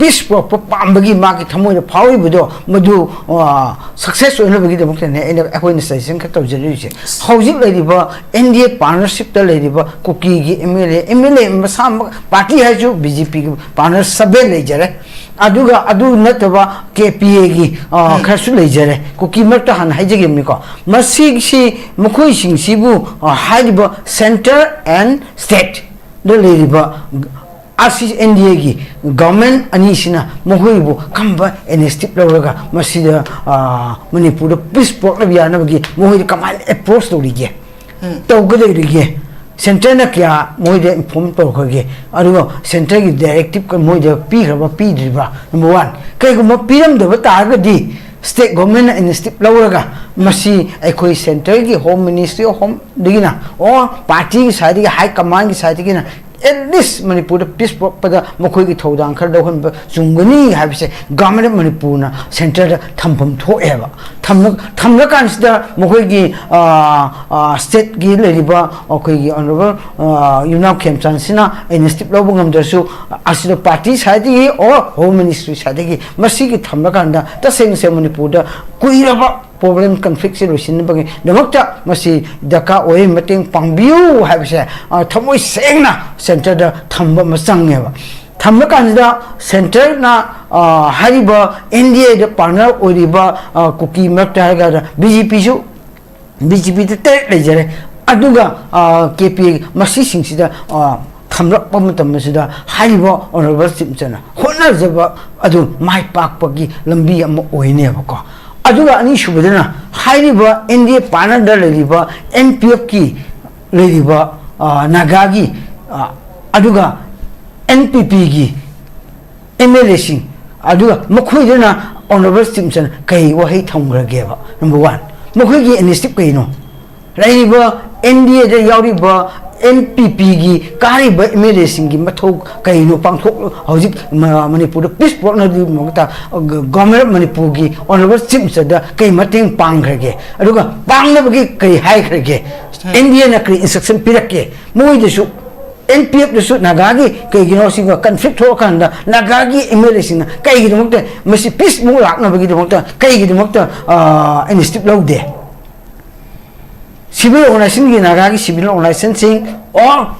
peace pambagi maki thamoi da phawi budo madu success oina bagi demok ne ena akoina session ka tawjari che hojik leriba NDA partnership ta leriba koki gi MLA masam party ha ju BJP gi partner sabe lejare aduga adu nataba KPA gi khasu lejare koki marta han haijege mi ko masig si mukhui sing sibu haiba center and state da leriba Asis NDA gi government anisina mohoibu kamba NST lawraga masida manipur peace program yana bagi mohoi kamal approach to rige tawgade rige center na kya mohoi de inform to khoge arugo center gi directive ka mohoi de pi khaba pi driba number 1 kai ko piram de bata ga di state government NST lawraga masi aikoi center gi home ministry of home digina or party side gi high command gi side gi na at least Manipur peace pada mokoi ki thodang khar do hon jungani habise government Manipur na center thampam tho eba thamna kan sida mokoi ki state gi leriba okoi gi honorable yunam khemchan sina initiative lo bungam dasu asida party side gi or home ministry side gi masi ki thamna kan da ta seng se Manipur da kuiraba problem conflict solution bagi damakta masi daka oi mateng pangbiu habise thamoi sengna center da thamba masang neba thamna kanida center na hariba India da partner oriba kuki makta ga BJP su BJP te lejare aduga KP masi singsida thamrak pamatam masida hariba honorable simchana hona jaba adu mai pak pagi lambi am oineba ko aduga ani shubadana hariba India partner da leriba NPF ki leriba nagagi aduga NPP gi MLA sing aduga mokhoi dena honorable Simpson kai wahi thamgrage ba number 1 mokhoi gi initiative kai no raiba NDA da yauriba NPP gi kariba MLA sing gi mathok kai no pangthok hojik Manipur peace program di mokta government Manipur gi honorable Simpson da kai mateng panggrage aduga pangna gi kai hai grage NDA na kai instruction pirake moi de su NPF the suit Nagagi, Kagino conflict Hokanda, Nagagi emulation, Kagi the Mokta, Messi Peace Mulak, Nabagi the Mokta, Kagi the Mokta, and step low there. Civil licensing, Nagagi, civil licensing, or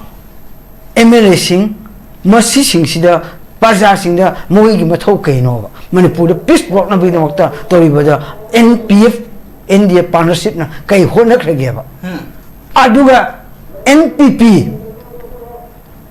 emulation, Messi sing the Pazasing the Moigi Matoke Nova, Manipur the Peace Block Nabi the Mokta, Toriba, NPF, India partnership, Kai Honak Regeva. Aduga NPP.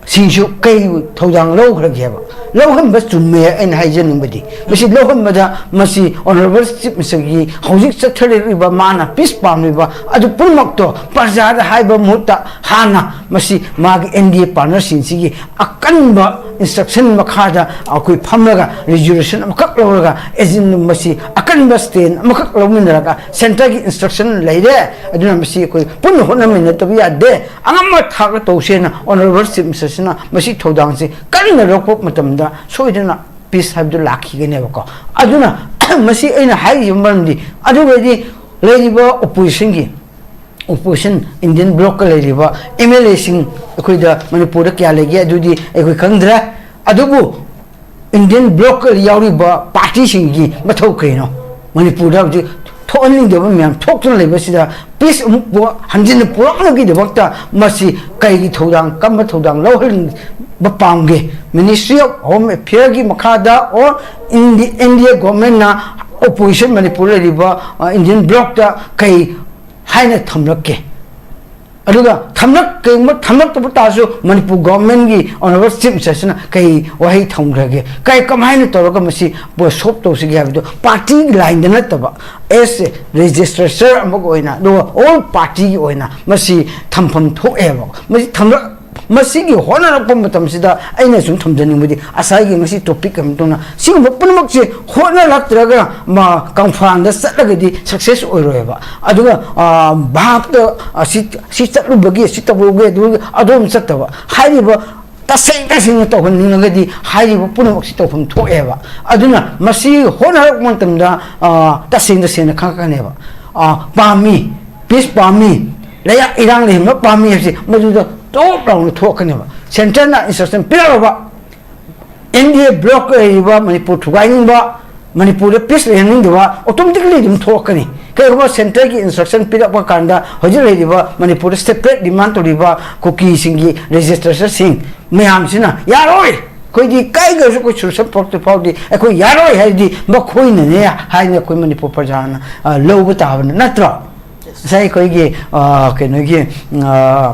Sinsu kai thodang lo khragiaba lo ham bas tumme en haijen badi masi lo ham bada masi honorable chief misagi hojik chathare riba mana peace pam riba adu purmak to parja da haiba mutta hana masi mag NDA partner sinsi akanba instruction makhada akoi phamraga resolution amakak loraga ezin masi akanba stain amakak lominraga center gi instruction leide aduna masi koi pun hona min to ya de angam thak to sena honorable chief misasina masi thodang se kanna rokpok matamda soidena peace habdu lakhi gene bako aduna masi aina hai yumandi adugadi leriba opposition gi opposition Indian bloc leriba MLA sing akoida Manipur kya legi adudi ekoi khangdra adubu Indian bloc yauriba party sing gi mathau kaino Manipur da thoni de myam thokton lebasida peace hanjin purakna gi debakta masi kai gi thodang kam thodang lawhal bapamge Ministry of Home Affairs gi makhada or India government na opposition Manipur riba Indian bloc da kai haina thamlakke aduga thamlak kai thamlak to tasu Manipur government gi honorable chief session kai wahi thamgrage kai kamaina toroga masi bo shop to sigi habido party line na taba as registrar amogoina do all party oina masi thampham thoeba masi thamlak masigi honara pamatam sida aina sum thamjaningudi asai masi topic am tona sing bopun makse hona laktraga ma confront da satagadi success oiroeba aduga bhap to si chatlu bagi si tabuge du adom chataba haiba tasing to honingadi haiba punamak si tofum thoeba aduna masi honara pamatamda tasing da sena khakaneba pami peace pami laya irang le ma pami si majuda top round talk center na instruction piraba NDA block riba manipur thugai ba manipur peace learning ba automatically dum thokani kai ba center ki instruction pira pa kanda hoji riba manipur separate demand to riba cookie singi registration sing mayam sina yaroi koi di kai ga ko solution prop to paudi ko yaroi hai di ba khoi na ne hai na koi manipur prajana low ba ta na natra sai koi gi ke no gi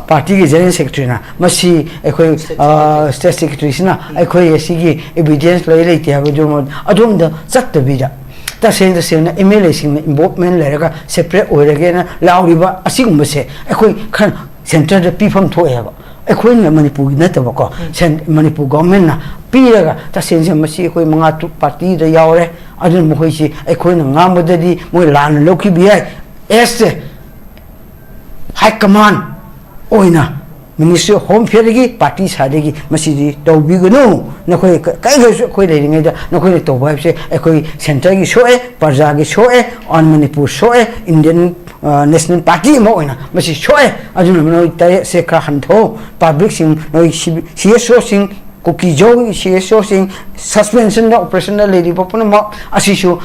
party gi general secretary na masi koi state secretary sina koi asigi evidence loi lei te ha jo mo adum da chat ta bi da ta sen na MLA sing involvement le ga separate oi re na lauri ba asigum se koi khan center da pifam tho ya ba koi na manipur na ta ba ko sen manipur government na pi ga ta sen se masi koi manga tu party da yaw re adun mo koi si koi na ngam da di mo lan lo ki bi ai este high command oina ministry of home affairs party sadegi masidi tawbigunu nakoi kai ga koi le ringa da nakoi to ba se koi center gi shoe parja gi shoe on manipur shoe indian national party mo oina masi shoe ajun no ta se kra hantho public sing no CSO sing cookie joe CSO sing suspension da operational lady popuna ma asishu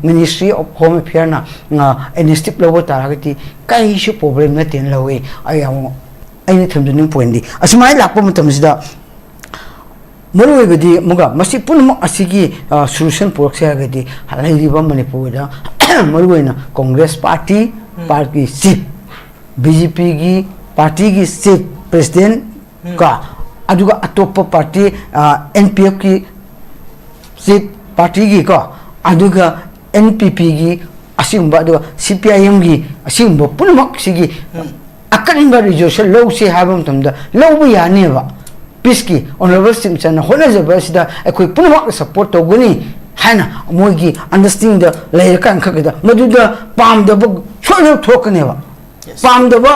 ministry of home affairs na NST global taragati kai issue problem na ten lawe ayamo aini thamdun point di asmai lakpa matam sida maru bedi muga masi pun asigi solution porokse agadi halai riba manipur da maruina congress party party chief BJP gi party gi chief president ka aduga atopa party NPF ki chief party gi ka aduga NPP gi asimba aduga CPIM gi asimba punamak sigi akan ba resolution low se habam tamda low bu yani ba piski honorable simson hona jaba sida ekoi punamak support to guni hana mogi understanding the layer kan khagda maduda pam da bu choyo thokane ba pam da ba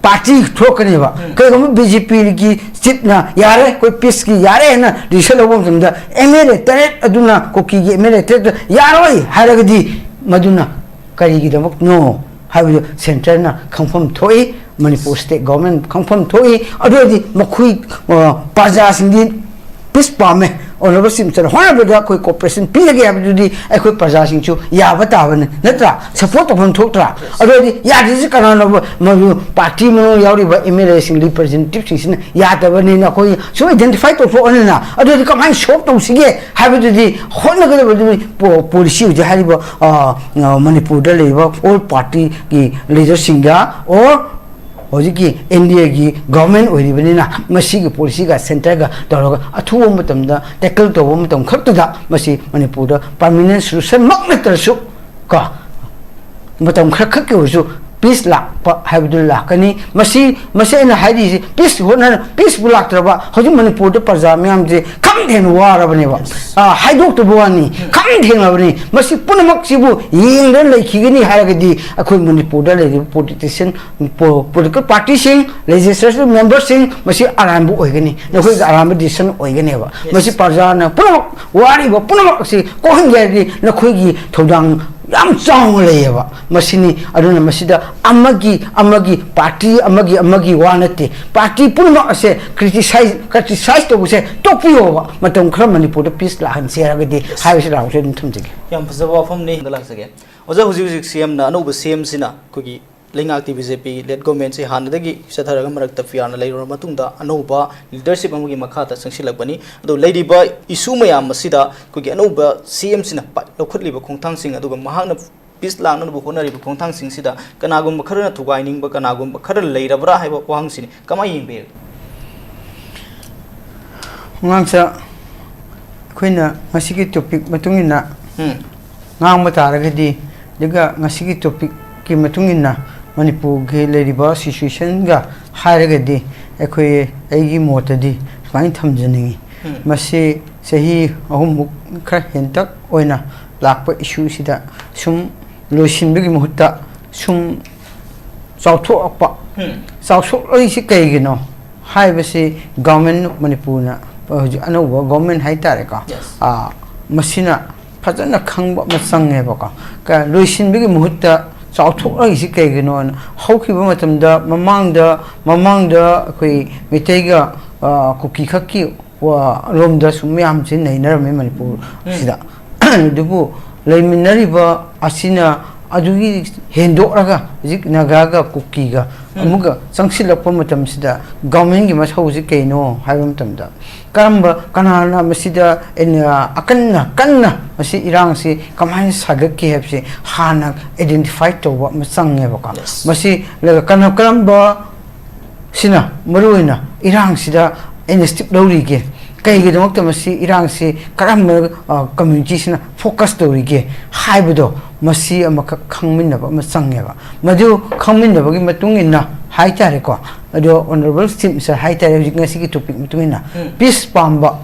party thokane ba kai gam BJP gi chitna yare koi piski yare na resolution lobom tamda MLA tare aduna koki gi MLA tare yaroi haragdi maduna kari gi damak no habi center na confirm thoi manipur state government confirm thoi adodi makhui paja singdi peace pame honorable simson honorable da koi cooperation pilage abdudi ekoi paja singchu ya bataban natra support of thoktra adodi ya disi kana no maru party no yauri ba MLA sing representative sing ya tabani na koi so identify to for na adodi kamai shop to sige habidudi honna ga policy je hariba manipur da leba all party ki leader singa or hoji ki NDA ki government oiribani na masi ki policy ga center ga toroga athu matam da tackle to matam khakta da masi manipur da permanent solution magnetar su ka matam khak ki usu peace la habdullah kani masi na haidi peace hona peace bulak traba hoji manipur da parja myam je kam den wara bane ba haidok to bwani kam den labani masi punamak sibu ying den lekhigini haragadi akhoi manipur da le politician political party sing legislative members sing masi arambu oigani nakhoi arambu decision oigani ba masi parja na punamak wari ba punamak si ko hingari nakhoi gi thodang yam chong leyaba masini aduna masida amagi party amagi wanate party punma ase criticize to se tokyo ba matam khram manipur da peace la han se agadi haise raw se thumjige yam phajaba pham ni dalak sage oja huji CM na no CM sina kogi lenga BJP led government se hanadagi satharaga marakta fiana leiro matungda anoba leadership amagi makhata sangsilakbani ado leidiba issue mayam masida kogi anoba CM sina lokhutliba khongthang sing aduga mahakna peace langna bu honari bu khongthang sing sida kanagum kharana thugaining ba kanagum khara leirabra haiba wang sini kama yimbe ngangsa khoina masigi topic matungina ngang mataragadi daga masigi topic ki matungina manipur ge leriba situation ga hairagadi ekoi aigi motadi fain thamjani masi sahi ahum kha hentak oina lakpa issue sida sum losinbigi muhutta sum sautho akpa sautho ai si kaigino haibasi government manipur na ano government haitare ka masina fajana khangba masang ba ka losinbigi muhutta sautho ai si kaigino haukiba matamda mamangda koi mitaiga kuki khaki ꯔꯣꯝꯗ ꯁꯨꯝ ꯃꯌꯥꯝꯁꯤ ꯅꯩꯅꯔꯝꯃꯦ ꯃꯅꯤꯄꯨꯔꯁꯤꯗ ꯑꯗꯨꯕꯨ ꯂꯩꯃꯤꯟꯅꯔꯤꯕ ꯑꯁꯤꯅ ꯑꯗꯨꯒꯤ ꯍꯦꯟꯗꯣꯛꯂꯒ ꯍꯧꯖꯤꯛ ꯅꯥꯒꯥꯒ ꯀꯨꯀꯤꯒ ꯑꯃꯨꯛꯀ ꯆꯪꯁꯤꯜꯂꯛꯄ ꯃꯇꯝꯁꯤꯗ ꯒꯚꯔꯟꯃꯦꯟꯠꯒꯤ ꯃꯊꯧꯁꯤ ꯀꯩꯅꯣ ꯍꯥꯏꯕ ꯃꯇꯝꯗ ꯀꯅꯥꯅ ꯃꯁꯤꯗ ꯀꯟꯅ ꯃꯁꯤ ꯏꯔꯥꯡꯁꯤ ꯀꯃꯥꯏꯅ ꯁꯥꯒꯠꯀꯦ ꯍꯥꯏꯕꯁꯤ ꯍꯥꯟꯅ ꯑꯥꯏꯗꯦꯟꯇꯤꯐꯥꯏ ꯇꯧꯕ ꯑꯃ ꯆꯪꯉꯦꯕꯀꯣ ꯃꯁꯤ ꯀꯔꯝꯕ ꯁꯤꯅ ꯃꯔꯨꯑꯣꯏꯅ ꯏꯔꯥꯡꯁꯤꯗ ꯏꯅꯤꯁꯤꯌꯦꯇꯤꯚ ꯂꯧꯔꯤꯒꯦ ꯀꯩꯒꯤꯗꯃꯛꯇ ꯃꯁꯤ ꯏꯔꯥꯡꯁꯤ ꯀꯔꯝꯕ ꯀꯝꯃ꯭ꯌꯨꯅꯤꯇꯤꯁꯤꯅ ꯐꯣꯀꯁ ꯇꯧꯔꯤꯒꯦ ꯍꯥꯏꯕꯗꯣ ꯃꯁꯤ ꯑꯃꯈꯛ ꯈꯪꯃꯤꯟꯅꯕ ꯑꯃ ꯆꯪꯉꯦꯕ ꯃꯗꯨ ꯈꯪꯃꯤꯟꯅꯕꯒꯤ ꯃꯇꯨꯡ ꯏꯟꯅ ꯍꯥꯏꯇꯥꯔꯦꯀꯣ ꯑꯗꯣ ꯑꯣꯅꯔꯦꯕꯜ ꯆꯤꯐ ꯃꯤꯅꯤꯁꯇꯔ ꯍꯥꯏꯇꯥꯔꯦ ꯍꯧꯖꯤꯛ ꯉꯁꯤꯒꯤ ꯇꯣꯄꯤꯛ ꯃꯇꯨꯡ ꯏꯟꯅ ꯄꯤꯁ ꯄꯥꯝꯕ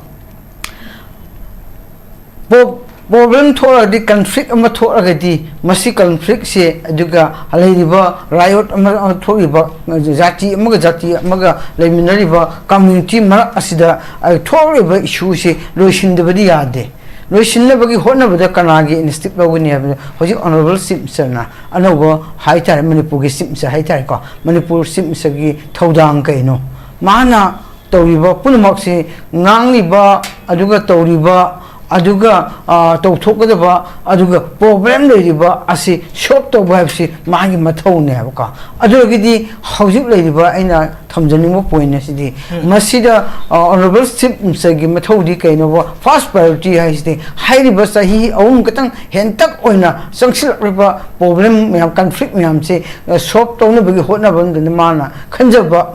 ꯄ꯭ꯔꯣꯕ꯭ꯂꯦꯝ ꯊꯣꯛꯑꯒꯗꯤ ꯀꯟꯐ꯭ꯂꯤꯛ ꯑꯃ ꯊꯣꯛꯑꯒꯗꯤ ꯃꯁꯤ ꯀꯟꯐ꯭ꯂꯤꯛꯁꯦ ꯑꯗꯨꯒ ꯂꯩꯔꯤꯕ ꯔꯥꯏꯌꯣꯠ ꯑꯃ ꯊꯣꯛꯏꯕ ꯖꯥꯇꯤ ꯑꯃꯒ ꯂꯩꯃꯤꯟꯅꯔꯤꯕ ꯀꯝꯃ꯭ꯌꯨꯅꯤꯇꯤ ꯃꯔꯛ ꯑꯁꯤꯗ ꯊꯣꯛꯂꯤꯕ ꯏꯁꯨꯁꯤ ꯂꯣꯏꯁꯤꯟꯗꯕꯗꯤ ꯌꯥꯗꯦ ꯂꯣꯏꯁꯤꯟꯅꯕꯒꯤ ꯍꯣꯠꯅꯕꯗ ꯀꯅꯥꯒꯤ ꯏꯅꯤꯁꯤꯌꯦꯇꯤꯚ ꯂꯧꯒꯅꯤ ꯍꯥꯏꯕꯗ ꯍꯧꯖꯤꯛ ꯑꯣꯅꯔꯦꯕꯜ ꯆꯤꯐ ꯃꯤꯅꯤꯁꯇꯔꯅ ꯑꯅꯧꯕ ꯍꯥꯏꯇꯥꯔꯦ ꯃꯅꯤꯄꯨꯔꯒꯤ ꯆꯤꯐ ꯃꯤꯅꯤꯁꯇꯔ ꯍꯥꯏꯇꯥꯔꯦꯀꯣ ꯃꯅꯤꯄꯨꯔ ꯆꯤꯐ ꯃꯤꯅꯤꯁꯇꯔꯒꯤ ꯊꯧꯗꯥꯡ ꯀꯩꯅꯣ ꯃꯥꯅ ꯇꯧꯔꯤꯕ ꯄꯨꯝꯅꯃꯛꯁꯤ ꯉꯥꯡꯂꯤꯕ ꯑꯗꯨꯒ ꯇꯧꯔꯤꯕ ꯑꯗꯨꯒ ꯇꯧꯊꯣꯛꯀꯗꯕ ꯑꯗꯨꯒ ꯄ꯭ꯔꯣꯕ꯭ꯂꯦꯝ ꯂꯩꯔꯤꯕ ꯑꯁꯤ ꯁꯣꯜꯕ ꯇꯧꯕ ꯍꯥꯏꯕꯁꯤ ꯃꯥꯒꯤ ꯃꯊꯧꯅꯦ ꯍꯥꯏꯕꯀꯣ ꯑꯗꯨꯗꯒꯤꯗꯤ ꯍꯧꯖꯤꯛ ꯂꯩꯔꯤꯕ ꯑꯩꯅ ꯊꯝꯖꯅꯤꯡꯕ ꯄꯣꯏꯟ ꯑꯁꯤꯗꯤ ꯃꯁꯤꯗ ꯑꯣꯅꯔꯦꯕꯜ ꯆꯤꯐ ꯃꯤꯅꯤꯁꯇꯔꯒꯤ ꯃꯊꯧꯗꯤ ꯀꯩꯅꯣꯕ ꯐꯥꯔꯁ ꯄ꯭ꯔꯥꯏꯌꯣꯔꯤꯇꯤ ꯍꯥꯏꯁꯤꯗꯤ ꯍꯥꯏꯔꯤꯕ ꯆꯍꯤ 3 ꯈꯛꯇꯪ ꯍꯦꯟꯇꯛ ꯑꯣꯏꯅ ꯆꯪꯁꯤꯜꯂꯛꯂꯤꯕ ꯄ꯭ꯔꯣꯕ꯭ꯂꯦꯝ ꯃꯌꯥꯝ ꯀꯟꯐ꯭ꯂꯤꯛ ꯃꯌꯥꯝꯁꯤ ꯁꯣꯜꯕ ꯇꯧꯅꯕꯒꯤ ꯍꯣꯠꯅꯕ ꯑꯃꯗ ꯃꯥꯅ ꯈꯟꯖꯕ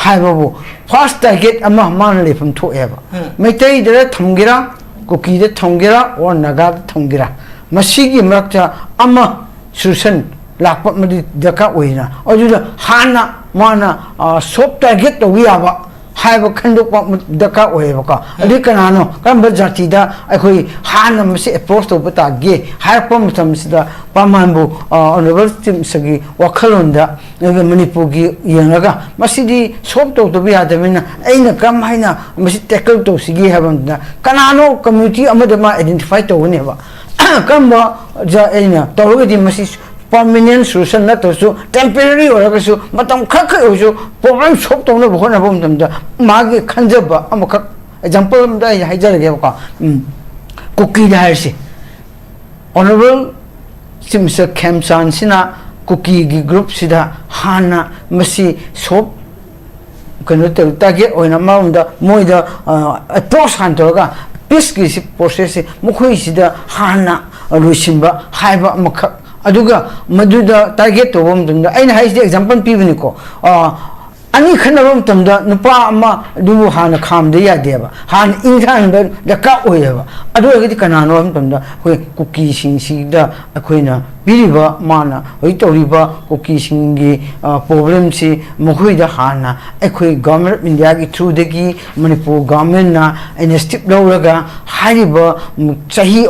ꯍꯥꯏꯕꯕꯨ ꯐꯥꯔꯁ ꯇꯥꯔꯒꯦꯠ ꯑꯃ ꯃꯥꯅ ꯂꯩꯐꯝ ꯊꯣꯛꯑꯦꯕ ꯃꯩꯇꯩꯗ ꯊꯝꯒꯦꯔꯥ ꯀꯨꯀꯤꯗ ꯊꯝꯒꯦꯔꯥ ꯑꯣꯔ ꯅꯥꯒꯥꯗ ꯊꯝꯒꯦꯔꯥ ꯃꯁꯤꯒꯤ ꯃꯔꯛꯇ ꯑꯃ ꯁꯣꯂꯨꯁꯟ ꯂꯥꯛꯄ ꯑꯃꯗꯤ ꯗꯔꯀꯥꯔ ꯑꯣꯏꯅ ꯑꯗꯨꯗ ꯍꯥꯟꯅ ꯃꯥꯅ ꯁꯣꯜꯕ ꯇꯥꯔꯒꯦꯠ ꯇꯧꯕ ꯌꯥꯕ ꯍꯥꯏꯕ ꯈꯟꯗꯣꯛꯄ ꯗꯔꯀꯥꯔ ꯑꯣꯏꯌꯦꯕꯀꯣ ꯑꯗꯨ ꯀꯅꯥꯅꯣ ꯀꯔꯝꯕ ꯖꯥꯇꯤꯗ ꯑꯩꯈꯣꯏ ꯍꯥꯟꯅ ꯃꯁꯤ ꯑꯦꯄ꯭ꯔꯣꯆ ꯇꯧꯕ ꯇꯥꯒꯦ ꯍꯥꯏꯔꯛꯄ ꯃꯇꯝꯁꯤꯗ ꯄꯥꯃꯥꯟꯕꯨ ꯑꯣꯅꯔꯦꯕꯜ ꯆꯤꯐ ꯃꯤꯅꯤꯁꯇꯔꯒꯤ ꯋꯥꯈꯜꯂꯣꯟꯗ ꯃꯅꯤꯄꯨꯔꯒꯤ ꯌꯦꯡꯂꯒ ꯃꯁꯤꯗꯤ ꯁꯣꯜꯕ ꯇꯧꯗꯕ ꯌꯥꯗꯕꯅꯤ나 ꯑꯩꯅ ꯀꯔꯝ ꯍꯥꯏꯅ ꯃꯁꯤ ꯇꯦꯀꯜ ꯇꯧꯁꯤꯒꯦ ꯍꯥꯏꯕ ꯃꯇꯝꯗ ꯀꯅꯥꯅꯣ ꯀꯝꯃ꯭ꯌꯨꯅꯤꯇꯤ ꯑꯃꯗ ꯃꯥ ꯑꯥꯏꯗꯦꯟꯇꯤꯐꯥꯏ ꯇꯧꯒꯅꯦꯕ ꯀꯔꯝꯕ ꯑꯩꯅ ꯇꯧꯔꯒꯗꯤ ꯃꯁꯤ permanent solution natsu temporary oragasu matam khakha oju problem solve tawna bhona bom damda magi khanjaba amakha example amda haijarage ka cookie da haisi honorable simsa khamsan sina cookie gi group sida hana masi solve kano target oina maunda moida approach hantoga peace ki process mukhoi sida hana loisimba haiba amakha aduga maduda target to bomdunda aina haisi example pibniko ani khanabam tamda nupa ama du hana khamde yadeba han inghan da ka oyeba adugidi kanano tamda hoi cookie singda akoina biriba mana hoi toriba cookie singi problem si mohoida hana akoi government of india gi through degi manipur government na initiative lawraga hariba chahi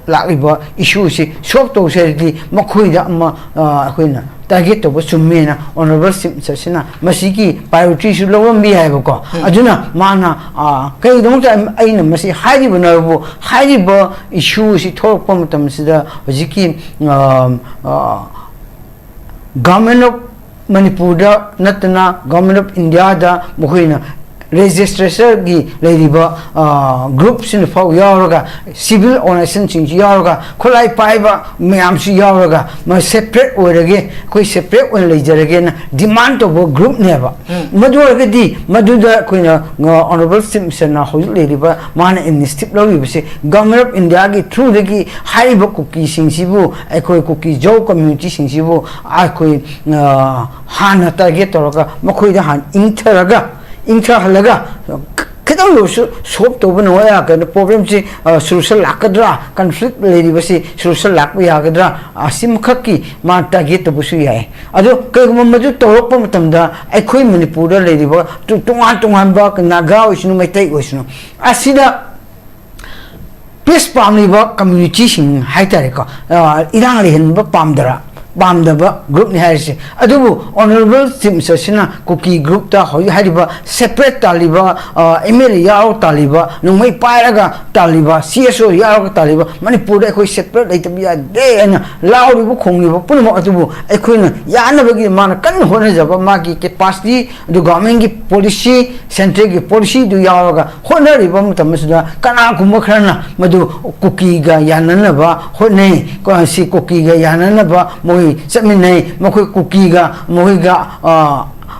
lakriba issue si solve to serdi makhoida ama akoina target to sumena honorable sina masiki priority su lawambi haibako aduna mana kai dong aina masi haiba nabu haiba issue si thorpa matam sida hojiki government of manipur da natna government of india da mohoina registration gi leiba group sin fau yaroga civil organization sing yaroga kholai paiba myam si yaroga ma separate orage koi separate on leijarage na demand to group neba madurage di maduda koina honorable citizen na hoi leiba mana initiative lo bise government of india gi through de gi haiba cookie sing sibu ekoi cookie jo community sing sibu akoi hana target toroga makoi da han interaga intra halaga kadang lo solve to bano ya kan problem si solution lakadra conflict lady basi solution lakpa ya kadra asim khaki ma target to busu ya ado kai madu torok pa matamda akhoi manipur da lady ba tungan ba naga oisnu maitai oisnu asida peace pamli ba community sing haitare ko irang le hen ba pamdara Bamdaba group ni haisi adubu honorable Chief Minister sina kuki group ta hoyi hariba separate taliba MLA yaw taliba nungmai pairaga taliba CSO yaw taliba manipur ekoi separate leitabiya de na lauri bu khongi bu punmo adubu ekoina yana bagi mana kan hona jaba magi capacity du government gi policy central gi policy du yawaga hona riba mutamsuda kana kuma khrana madu kuki ga yanana ba hone ko si kuki ga yanana ba Saminay, Moko Kukiga, Mohiga,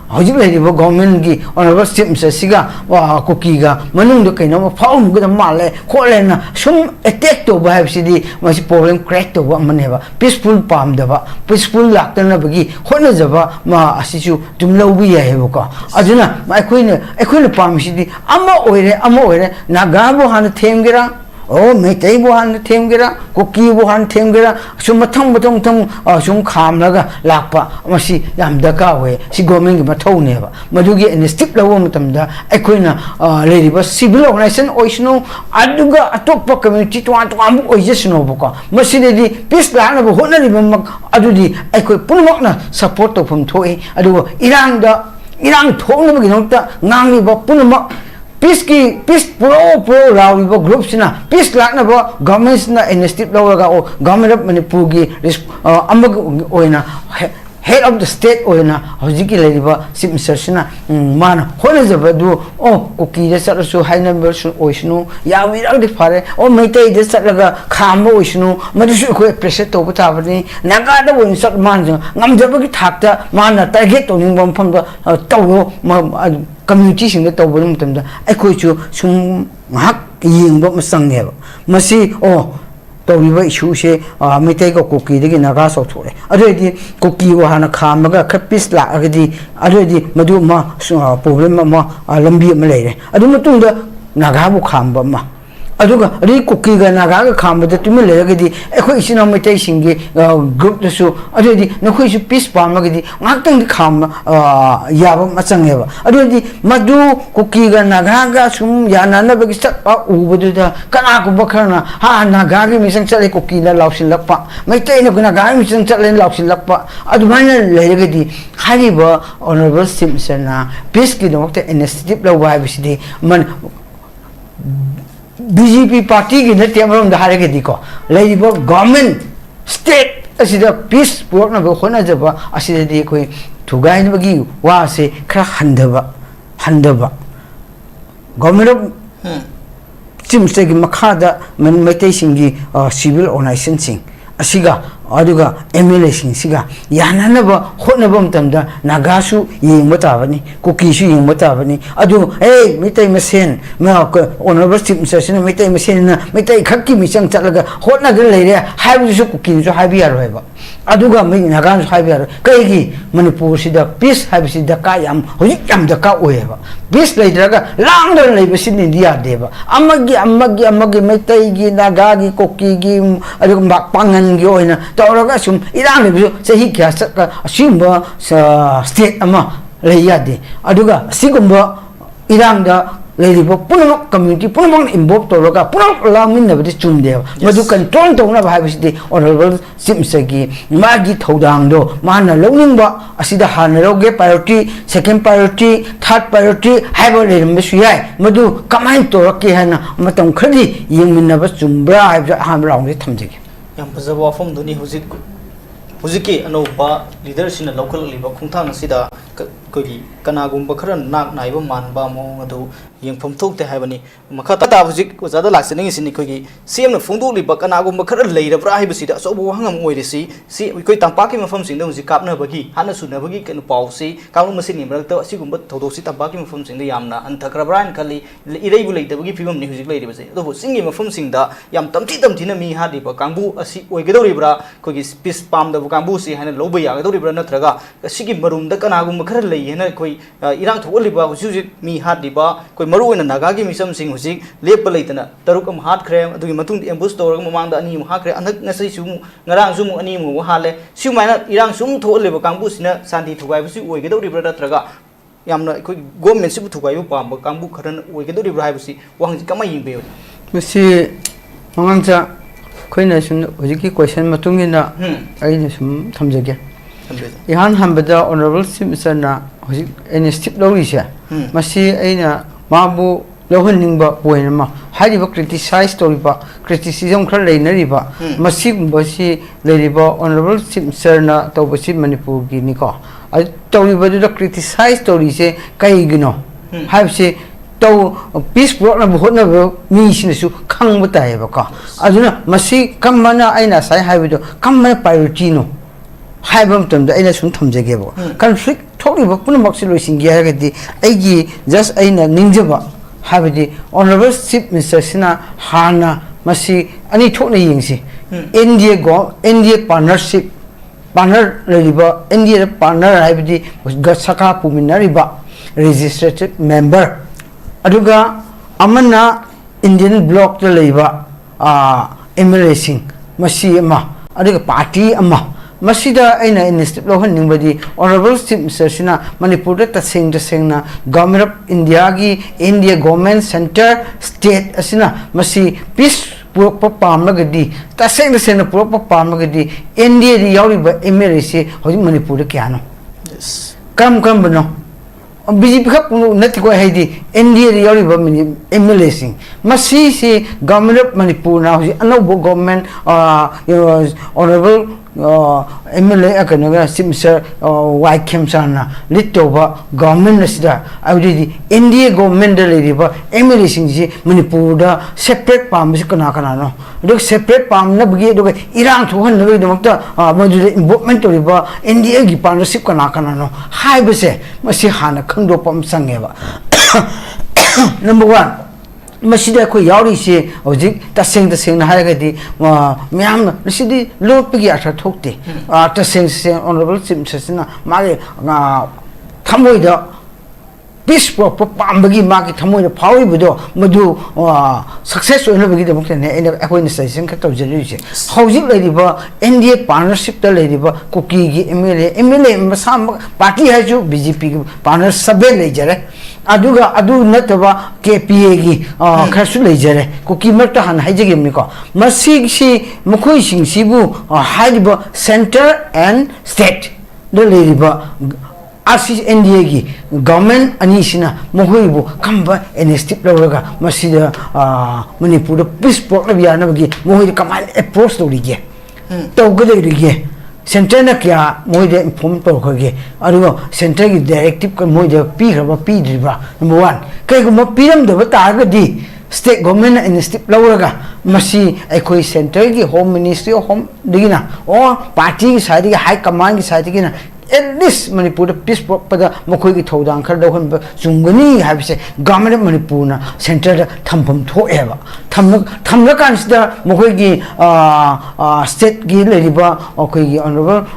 Hojibla, government, honorable Sims, Siga, Kukiga, Manung, the kind of Phaomei, good Male, Colena, some attack to Bahab City, was problem cracked over Maneva, peaceful palm deva, peaceful Lactana Bagi, Honazava, Ma Asisu, Tumlovia Hevoka. Aduna, my queen, a queen palm city, Amo Oire, Nagabo Han Temgira. Oh, Metai buhan temgira, Kuki buhan temgira, Sumatong Batong, Sum Kamlaga, Lapa, Masi, Yamdakawe, Sigoming Matoneva, Madugi and the Stipla Womatamda, Equina, Lady was civil organization, Oishno, Aduga, Atopa community to Antuam, Oisno Boka, Masidi, Peace Land of Honor, Adudi, Equi Punamokna, support of Toy, Adu, Iran Tong Nota, Nangi Punama. Peace pro Rawi groups na peace like na governments na initiative lawaga o government of Manipur gi amag oina head of the state oina hojiki leriba sim sersina mana hone zabadu o kuki de sarasu high number oisnu ya wirak de fare o meitai de saraga khamba oisnu madisu ko pressure to bata bani naga da won sat man ngam jabagi thakta mana target to ning bom pham da tawo community sing the tawbul mutamda aikoi chu sum ngak yingba masangeba masi o tawiba issue se mitai ko kuki de naga so thore adedi kuki wa hana khamaga khapis la agadi adedi madu ma problem ma lambi ma leire adu matunda naga bu khamba ma aduga ri kuki ga naga ga khamba de tumi leragadi ekhoi isina mitai singi group de su adedi nakhoi su peace palm agadi ngaktang di khamba yaba machangeba adedi madu kuki ga naga ga sum yana na bagi sat pa ubudu da kana ku bakhana ha naga gi misang chale kuki na lausin lakpa mitai na naga misang chale lausin lakpa adumana leragadi hariba honorable simsana peace ki dokte initiative la wa bisidi man BJP party की नृत्य में हम धारे के दिखो लेकिन वो government state असीदा peace work ना वो होना जब असीदा दी कोई ठुगाई न बगी वहाँ से खरा हंदबा government of चिम्स्टे की मखादा मन मेटे सिंगी civil organization Singh असीगा aduga MLA siga yananaba hotnabam tamda nagasu yengmata kukisu yengmata adu hey mitai masen ma honorable chief minister mitai masen na mitai khakki misang chatlaga hotnaga leire haibusu kuki su haibi yaroiba aduga mi nagan haibi yaro kaigi manipur sida peace haibisi daka yam hojik yam daka oeba peace leidraga langdar leibisin india deba amagi mitai gi naga gi kuki gi aduga bakpangan gi oina tawraga sum irang lebisu sehi kya simba state ama leiyade aduga sigumba irang da leibo punama community punama involve tawraga punama lamin na bidi chumde madu control tawna bhaibisi honorable simsagi magi thodang do mana lowningba asida hanaroge priority second priority third priority haibo leimbesu yai madu kamai tawrake hana matam khadi yengminna ba chumbra haibja hamraung de thamjege yang pazaba wafam duni huziki anoba leadership na local liba khungthang sida kogi kanagumba khara nak naiba manba mo adu yengpham thokte haibani makha ta huzik ozada laksani sini kogi cm na phungdu liba kanagumba khara leirabra haibasida sobo hangam oirisi si koi tampaki mafam singda huzik kapna bagi hana suna bagi ken pausi kalu masini mrakta asigumba thodosi tampaki mafam singda yamna antakrabran kali ireibu leite bagi phibam ni huzik leiriba se ado singi mafam singda yam tamti na mi ha diba kangbu asi oigedoribra kogi peace palm da kangbu si hana loba yagadoribra natraga asigi marumda kanagumba khara lei koi irang tholiba huzik mi ha diba koi maru na naga gi misam sing huzik lepa leitana taruk am hat khrem adugi matung ambush tor ga mamang da ani mu ha kre anak ngasai sum ngarang sum ani mu hale siumaina irang sum tholiba kangbu sina santi thugai busi oigedoribra natraga yamna koi government sibu thugai bu pam kangbu kharan oigedoribra hai busi wang kamai yingbe busi mangangcha ꯑꯩꯈꯣꯏꯅ ꯁꯨꯝ ꯍꯧꯖꯤꯛꯀꯤ question ꯃꯇꯨꯡ ꯏꯟꯅ ꯑꯩꯅ ꯁꯨꯝ ꯊꯝꯖꯒꯦ 이한 한በ다 오너블 심스나 호직 에니 스팁 로리세 마시 에이나 마부 로흔닝바 보이나마 하리바 크리티사이즈 토리바 크리티시즘 khar 레이너리바 마시 버시 레리바 오너블 심스나 토버시 마니푸르기 니코 아 토리바도 크리티사이즈 토리세 카이기노 하브시 또 피스 프로그램 호나 미시네수 캉부타예바카 아주나 마시 캄마나 아이나 사이 하이비도 캄마나 파이오티노 하이범 덤도 아이나 숨 탐제게보 컨플릭트 토리바 punamak시 로싱기 하게디 아이기 just 아이나 닝저바 하비디 honorable chief minister sina hana masi ani thokna yingsi india partnership partner leriba india partner haibidi gasaka puminariba registered member aduga amana indian bloc ta leiba embracing masi ama aduga party ama masida aina instip lohan ningbadi honorable chief minister sina manipur ta sengna government of india gi india government center state asina masi peace purok pamagadi ta sengna purok pamagadi india ri yauriba emirasi hoji manipur ta kyano kam bano BJP khap nati ko haidi india ri yauriba emirasi masi si government of manipur na hoji anobo government honorable MLA akanaga simsar Zucm sana litoba government nasida abdi India government leriba MLA singji Manipur da separate palm kana no dok separate palm na bagi dok Iran thohan no domakta madu involvement riba India gi partnership kana no hai bese masi hana khangdo pam sangeba number 1 masida ko yauri se hojik taseng na haigadi myam sidi lopgi atha thokte taseng honorable chief sesina mage thamoi da peace pro pambagi magi thamoi da phawi budo madu success oina bagi da mukne ene akoina session ka tawjeri se hojik leriba india partnership ta leriba koki gi mla masam party haju bjp gi partner sabe lejare aduga adu nataba KPA gi khasu lejare koki marta han haijege miko masig si mukhui sing sibu haiba center and state do leriba asis india gi government ani sina mukhui bu kamba NST lawraga masida manipur peace program yana gi mukhui kamal approach to rige to gade rige center na kya moide inform to khage arugo center gi directive ka moide pi khaba pi driba number 1 kai ko piram de bata ga di state government and state lawraga masi ekoi center gi home ministry of home digina or party gi side gi high command gi side gi na at least manipur peace pada mokoi gi thodang khar dohon jungani habise government of manipur na center da thampam thoeba thamla kan sida mokoi gi state gi leriba okoi gi honorable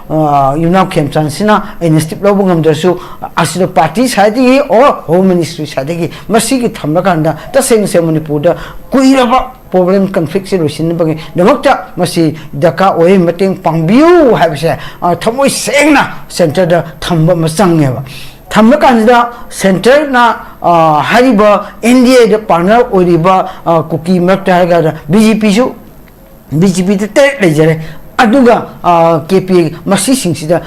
yunab khemchan sina instip lobungam dasu asida party side gi or home ministry side gi masi gi thamla kan da ta seng manipur da kuiraba problem conflict solution bagi damakta masi daka oi meting pangbiu habise thamoi sengna center da thamba masangeba thamla kanida center na hariba india da partner oriba cookie makta ga BJP te lejare aduga KPA masi singsida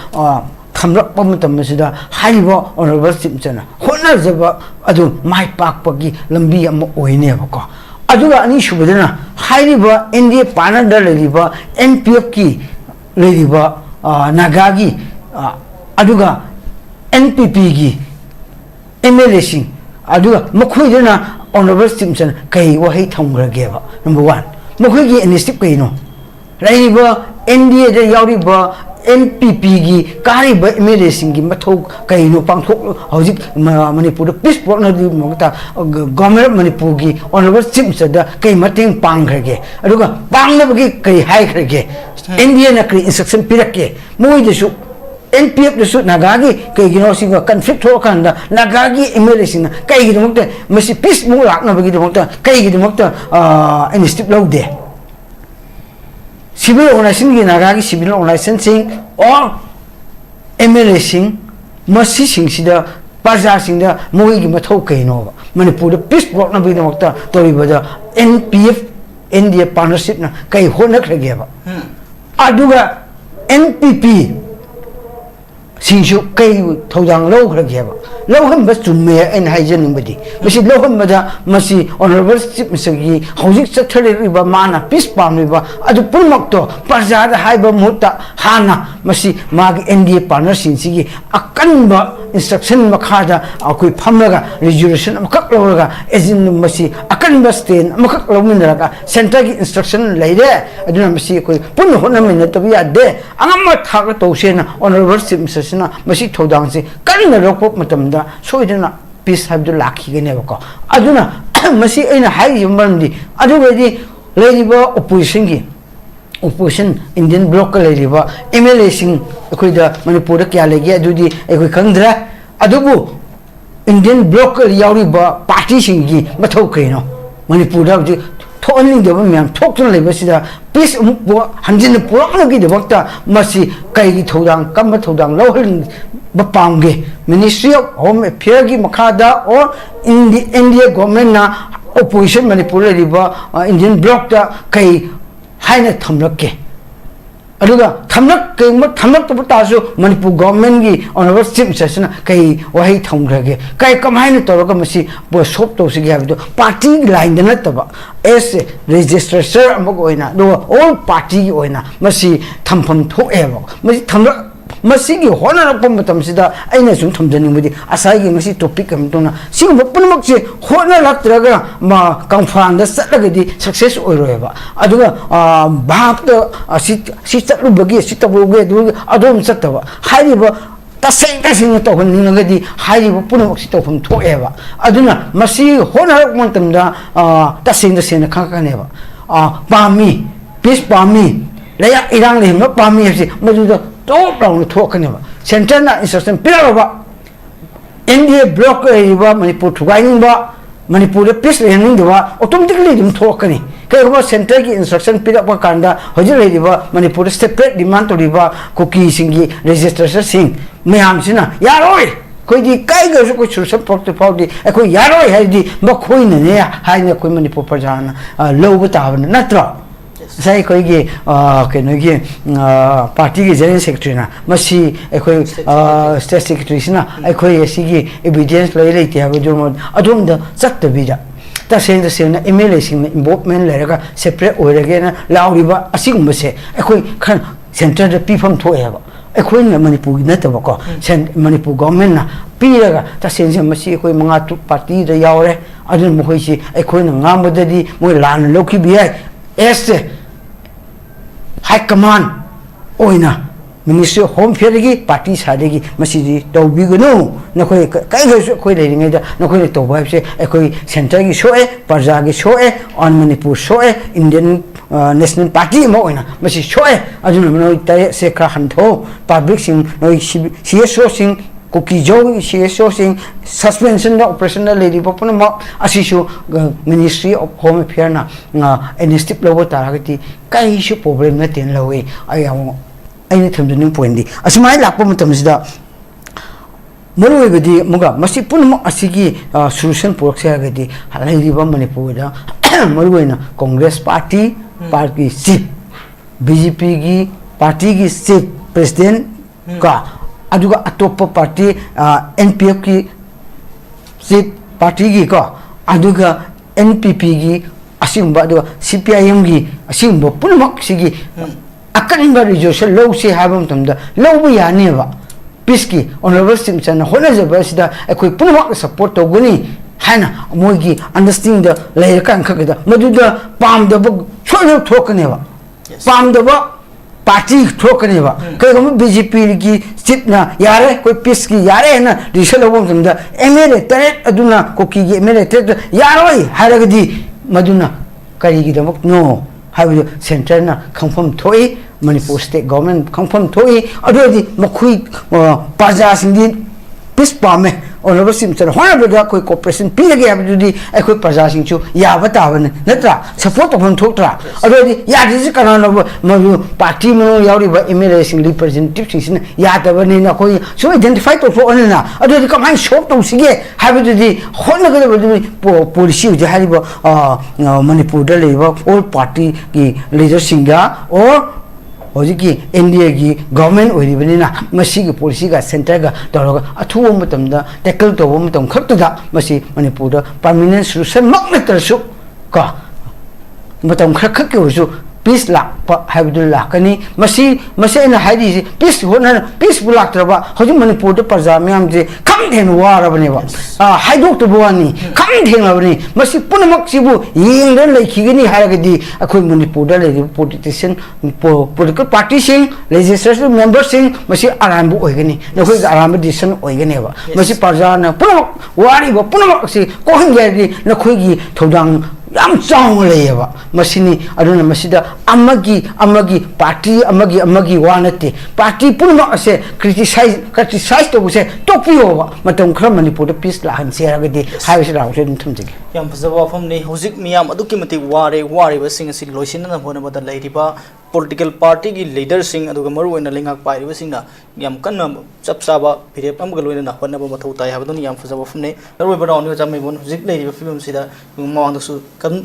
thamla pamatamsida hariba honorable simchana hona jaba adu mai pak pagi lambi am oineba ko aduga ani shubadana hairiba india partner leriba NPF ki leriba nagagi aduga NPP gi MLA sing aduga mokhui dana honorable Simpson kai wahi thamgrageba number 1 mokhui gi initiative kai no leriba india da yauriba NPP gi kariba MLA sing gi mathau kai no pangthok hojik manipur peace program di mokta government manipur gi honorable Simpson da kai mateng panghrage aduga pangnabagi kai hai khrage india na kri instruction pirake moi desu NPF desu nagagi kai gino singa conflict ho kanda nagagi MLA singa kai gi mokta masi peace mo lakna bagi mokta kai gi mokta initiative laude civil organization gi nagagi civil organization sing or MLA sing masi sing sida parja sing da moi gi mathau kai no manipur peace program bagi mokta tori bada NPF India partnership na kai hona krage ba aduga NPP singsu kai thodang lo krage ba lo han ba chumme en haijen badi masi lo han bada masi honorable chief misagi hojik chathare ba mana peace pam ba adu pulmak to parja da hai ba mutta hana masi mag NDA partner singsi akan ba instruction makhada akoi phamraga resolution amakak loraga ezin masi akan ba stain amakak lominraga center gi instruction leire aduna masi koi pun hona min to ya de angama thaga to sena honorable chief misasina masi thodang si kanna rokop matamda soidana peace habdu lakhi gene ba ko aduna masi aina hai yumandi adugadi leiriba opposition Indian bloc leiriba MLA sing akoida manipur kya legi adudi akoi khandra adubu Indian bloc yauriba party singi mathau kaino manipur da thonning de myam thokton leba sida peace hanjin purakna gi de bakta masi kai gi thodang kam thodang lohrin bapamge Ministry of Home Affairs gi makhada or India government na opposition manipur riba Indian bloc da kai haina thamlakke aduga thamlak to tasu manipur government gi honorable chief session kai wahi thamgrage kai kamaina toroga masi bo sop to sigi habido party line na taba as registrar amogoina do all party gi oina masi thampham thoeba masi thamlak masigi hona pom matamsida aina sum thamjani mudi asai gi masi topic am tona sing punmak se hona laktraga ma confront da satagadi success oiroeba aduga bhap da si chatlu bagi si taboge du adom chataba hariba tasing to honingadi hariba punmak si tofum thoeba aduna masi hona montamda tasing da sena khakaneba pami peace pami laya irang le ma pami si maduda top down talking center na instruction pillar India block riba manipur thugaing ba manipur peace learning ba automatically dum thokani kai ba center ki instruction pillar ba kanda hojir riba manipur separate demand to riba cookie singi registration sing mayam sina yaroi koi di kai ga ko chursa prokte paudi ko yaroi hai di ba khoi na ne hai na koi manipur parjana low ba ta na natra sai koi gi ke no gi party gi general secretary na masi koi state secretary sina koi sigi evidence loi lei ti ha jo adum da chat ta bi da ta sen na MLA sing involvement le ga separate oi rage na lauri ba asing ma se koi khan center da pi pham tho ya ba koi na manipur na ta ba ko sen manipur government na pi ra ga ta sen masi koi manga tu party da yaure adun mo koi si koi na ngam da di moi lan lo ki bi ai este High Command oina Ministry of Home Affairs gi party sadegi masiji tawbigunu nakoi kai koi leiringai da nakoi to ba se koi center gi shoe parja gi shoe on manipur shoe Indian National Party mo oina masi shoe ajun noi tai se kha hantho public sing noi CSO sing cookie joe CSO sing suspension operational lady popuna ma asishu Ministry of Home Affairs na instip lobo taragati kai shu problem na ten lawe ayamo aini thamjani point di asmai lakpa matamsida maroi gadi muga masi punma asigi solution poroksa gadi halaiba manipur da maroi na Congress party party chief BJP gi party gi chief president ka aduga atopa party NPF ki chief party gi ka aduga NPP gi asimba aduga CPIM gi asimba punmak sigi akan ba resolution low se habam tamda low bu yani ba piski honorable simson hona jaba sida ekoi punmak support to guni hana moigi understanding the layer kan khagda maduda pam da bu choyo thokane ba pam da ba party thokane ba kai gam BJP ki sitna yare koi piski yare na resolution lobom tamda MLA tare aduna koki gi MLA tare yaroi haragdi maduna kari gi damak no habido center na confirm thoi manipur state government confirm thoi adodi makhui paja singdi peace pame ꯑꯣꯅꯕ ꯁꯤꯝꯆꯅ ꯍꯣꯠꯅꯕꯗ ꯑꯩꯈꯣꯏ cooperation ꯄꯤꯔꯒꯦ ꯍꯥꯏꯕꯗꯨꯗꯤ ꯑꯩꯈꯣꯏ ꯄ꯭ꯔꯖꯥꯁꯤꯡꯁꯨ ꯌꯥꯕ ꯇꯥꯕꯅꯤ ꯅꯠꯇ꯭ꯔꯥ support ꯇꯧꯐꯝ ꯊꯣꯛꯇ꯭ꯔꯥ ꯑꯗꯨꯗꯤ ꯌꯥꯗ꯭ꯔꯤꯁꯤ ꯀꯅꯥꯅꯣꯕ ꯃꯗꯨ ꯄꯥꯔꯇꯤ ꯃꯅꯨꯡ ꯌꯥꯎꯔꯤꯕ ꯑꯦꯝ ꯑꯦꯜ ꯑꯦꯁꯤꯡ ꯔꯤꯄ꯭ꯔꯖꯦꯟꯇꯦꯇꯤꯚꯁꯤꯡꯁꯤꯅ ꯌꯥꯗꯕꯅꯤꯅ ꯑꯩꯈꯣꯏ ꯁꯨꯝ ꯑꯥꯏꯗꯦꯟꯇꯤꯐꯥꯏ ꯇꯧꯊꯣꯛꯑꯅꯤꯅ ꯑꯗꯨꯗꯤ ꯀꯃꯥꯏꯅ ꯁꯣꯜꯕ ꯇꯧꯁꯤꯒꯦ ꯍꯥꯏꯕꯗꯨꯗꯤ ꯍꯣꯠꯅꯒꯗꯕꯗꯨꯅꯤ ꯄꯣꯂꯤꯁꯤ ꯍꯧꯖꯤꯛ ꯍꯥꯏꯔꯤꯕ ꯃꯅꯤꯄꯨꯔꯗ ꯂꯩꯔꯤꯕ ꯑꯣꯜ ꯄꯥꯔꯇꯤꯒꯤ ꯂꯤꯗꯔꯁꯤꯡꯒ ꯑꯣꯔ ꯍꯧꯖꯤꯛꯀꯤ ꯏꯟꯗꯤꯌꯥꯒꯤ ꯒꯚꯔꯟꯃꯦꯟ ꯑꯣꯏꯔꯤꯕꯅꯤꯅ ꯃꯁꯤꯒꯤ ꯄꯣꯂꯤꯁꯤꯒ ꯁꯦꯟꯇꯔꯒ ꯇꯧꯔꯒ ꯑꯊꯨꯕ ꯃꯇꯝꯗ ꯇꯦꯀꯜ ꯇꯧꯕ ꯃꯇꯝ ꯈꯛꯇꯗ ꯃꯁꯤ ꯃꯅꯤꯄꯨꯔꯗ ꯄꯔꯃꯤꯅꯦꯟ ꯁꯣꯂꯨꯁꯟꯃꯛ ꯅꯠꯇ꯭ꯔꯁꯨ ꯀꯣ ꯃꯇꯝ ꯈꯔ ꯈꯛꯀꯤ ꯑꯣꯏꯔꯁꯨ ꯄꯤꯁ ꯂꯥꯛꯄ ꯍꯥꯏꯕꯗꯨ ꯂꯥꯛꯀꯅꯤ ꯃꯁꯤ ꯑꯩꯅ ꯍꯥꯏꯔꯤꯁꯤ ꯄꯤꯁ ꯍꯣꯠꯅ ꯄꯤꯁꯄꯨ ꯂꯥꯛꯇ꯭ꯔꯕ ꯍꯧꯖꯤꯛ ꯃꯅꯤꯄꯨꯔꯗ ꯄ꯭ꯔꯖꯥ ꯃꯌꯥꯝꯁꯦ ꯈꯝ ꯊꯦꯡꯅ ꯋꯥꯔꯕꯅꯦꯕ ꯍꯥꯏꯗꯣꯛꯇꯕ ꯋꯥꯅꯤ ꯈꯝ ꯊꯦꯡꯅꯕꯅꯤ ꯃꯁꯤ ꯄꯨꯝꯅꯃꯛꯁꯤꯕꯨ ꯌꯦꯡꯗꯅ ꯂꯩꯈꯤꯒꯅꯤ ꯍꯥꯏꯔꯒꯗꯤ ꯑꯩꯈꯣꯏ ꯃꯅꯤꯄꯨꯔꯗ ꯂꯩꯔꯤꯕ ꯄꯣꯂꯤꯇꯤꯁꯤꯌꯟ ꯄꯣꯂꯤꯇꯤꯀꯦꯜ ꯄꯥꯔꯇꯤꯁꯤꯡ ꯂꯦꯖꯤꯁꯂꯦꯇꯤꯚ ꯃꯦꯝꯕꯔꯁꯤꯡ ꯃꯁꯤ ꯑꯔꯥꯟꯕ ꯑꯣꯏꯒꯅꯤ ꯅꯈꯣꯏꯒꯤ ꯑꯔꯥꯟꯕ ꯗꯤꯁꯤꯖꯟ ꯑꯣꯏꯒꯅꯦꯕ ꯃꯁꯤ ꯄ꯭ꯔꯖꯥꯅ ꯄꯨꯝꯅꯃꯛ ꯋꯥꯔꯤꯕ ꯄꯨꯝꯅꯃꯛ ꯑꯁꯤ ꯀꯣꯛꯍꯟꯒꯦ ꯍꯥꯏꯔꯗꯤ ꯅꯈꯣꯏꯒꯤ ꯊꯧꯗꯥꯡ ꯌꯥꯝ ꯆꯥꯎꯅ ꯂꯩꯌꯦꯕ ꯃꯁꯤꯅꯤ ꯑꯗꯨꯅ ꯃꯁꯤꯗ ꯑꯃꯒꯤ ꯄꯥꯔꯇꯤ ꯑꯃꯒꯤ ꯋꯥ ꯅꯠꯇꯦ ꯄꯥꯔꯇꯤ ꯄꯨꯝꯅꯃꯛ ꯑꯁꯦ ꯀ꯭ꯔꯤꯇꯤꯁꯥꯏꯖ ꯇꯧꯕꯁꯦ ꯇꯣꯛꯄꯤꯌꯣꯕ ꯃꯇꯝ ꯈꯔ ꯃꯅꯤꯄꯨꯔꯗ ꯄꯤꯁ ꯂꯥꯛꯍꯟꯁꯤ ꯍꯥꯏꯔꯒꯗꯤ ꯍꯥꯏꯕꯁꯤ ꯂꯥꯎꯁꯦ ꯑꯗꯨꯝ ꯊꯝꯖꯒꯦ ꯌꯥꯝ ꯐꯖꯕ ꯋꯥꯐꯝꯅꯤ ꯍꯧꯖꯤꯛ ꯃꯤꯌꯥꯝ ꯑꯗꯨꯛꯀꯤ ꯃꯇꯤꯛ ꯋꯥꯔꯤꯕꯁꯤꯡ ꯑꯁꯤ ꯂꯣꯏꯁꯤꯟꯅꯅꯕ ꯍꯣꯠꯅꯕꯗ ꯂꯩꯔꯤꯕ ꯄꯣꯂꯤꯇꯤꯀꯦꯜ ꯄꯥꯔꯇꯤꯒꯤ ꯂꯤꯗꯔꯁꯤꯡ ꯑꯗꯨꯒ ꯃꯔꯨꯑꯣꯏꯅ ꯂꯩꯉꯥꯛ ꯄꯥꯏꯔꯤꯕꯁꯤꯡꯅ ꯌꯥꯝ ꯀꯟꯅ ꯆꯞ ꯆꯥꯕ ꯐꯤꯔꯦꯞ ꯑꯃꯒ ꯂꯣꯏꯅꯅ ꯍꯣꯠꯅꯕ ꯃꯊꯧ ꯇꯥꯏ ꯍꯥꯏꯕꯗꯨꯅ ꯌꯥꯝ ꯐꯖꯕ ꯋꯥꯐꯝꯅꯤ ꯑꯔꯣꯏꯕ ꯔꯥꯎꯟꯗ ꯑꯣꯖꯥ ꯃꯦꯏꯕꯣꯟ ꯍꯧꯖꯤꯛ ꯂꯩꯔꯤꯕ ꯐꯤꯕꯝꯁꯤꯗ ꯃꯃꯥꯡꯗꯁꯨ